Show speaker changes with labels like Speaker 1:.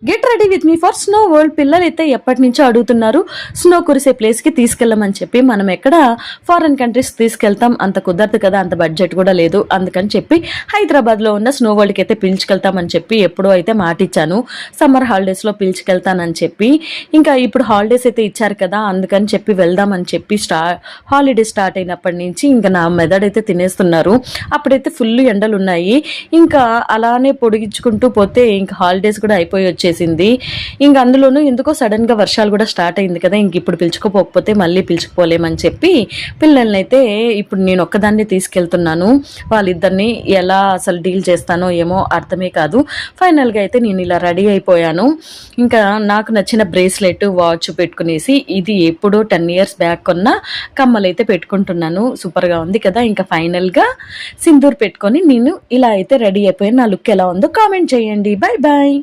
Speaker 1: Get ready with me for snow world. పిల్లలైతే ఎప్పటి నుంచో అడుగుతున్నారు స్నో కురిసే ప్లేస్కి తీసుకెళ్ళమని చెప్పి. మనం ఎక్కడ ఫారెన్ కంట్రీస్ తీసుకెళ్తాం, అంత కుదరదు కదా, అంత బడ్జెట్ కూడా లేదు. అందుకని చెప్పి హైదరాబాద్లో ఉన్న స్నో వరల్డ్కి అయితే పిలుచుకెళ్తామని చెప్పి ఎప్పుడో అయితే మాట ఇచ్చాను, సమ్మర్ హాలిడేస్లో పిలుచుకెళ్తానని చెప్పి. ఇంకా ఇప్పుడు హాలిడేస్ అయితే ఇచ్చారు కదా, అందుకని చెప్పి వెళ్దామని చెప్పి హాలిడే స్టార్ట్ అయినప్పటి నుంచి ఇంకా నా మెదడైతే తినేస్తున్నారు. అప్పుడైతే ఫుల్ ఎండలు ఉన్నాయి, ఇంకా అలానే పొడిగించుకుంటూ పోతే ఇంకా హాలిడేస్ కూడా అయిపోయి వచ్చేసింది. ఇంక అందులోనూ ఎందుకో సడన్ గా వర్షాలు కూడా స్టార్ట్ అయింది కదా, ఇంక ఇప్పుడు పిలుచుకోపోకపోతే మళ్ళీ పిలుచుకోలేమని చెప్పి పిల్లల్ని అయితే ఇప్పుడు నేను ఒక్కదాన్ని తీసుకెళ్తున్నాను. వాళ్ళిద్దరిని ఎలా అసలు డీల్ చేస్తానో ఏమో అర్థమే కాదు. ఫైనల్గా అయితే నేను ఇలా రెడీ అయిపోయాను. ఇంకా నాకు నచ్చిన బ్రేస్లెట్ వాచ్ పెట్టుకునేసి, ఇది ఎప్పుడో 10 years బ్యాక్ కొన్న కమ్మలైతే పెట్టుకుంటున్నాను. సూపర్గా ఉంది కదా. ఇంకా ఫైనల్గా సింధూర్ పెట్టుకొని నేను ఇలా అయితే రెడీ అయిపోయాను. నా లుక్ ఎలా ఉందో కామెంట్ చేయండి. Bye bye.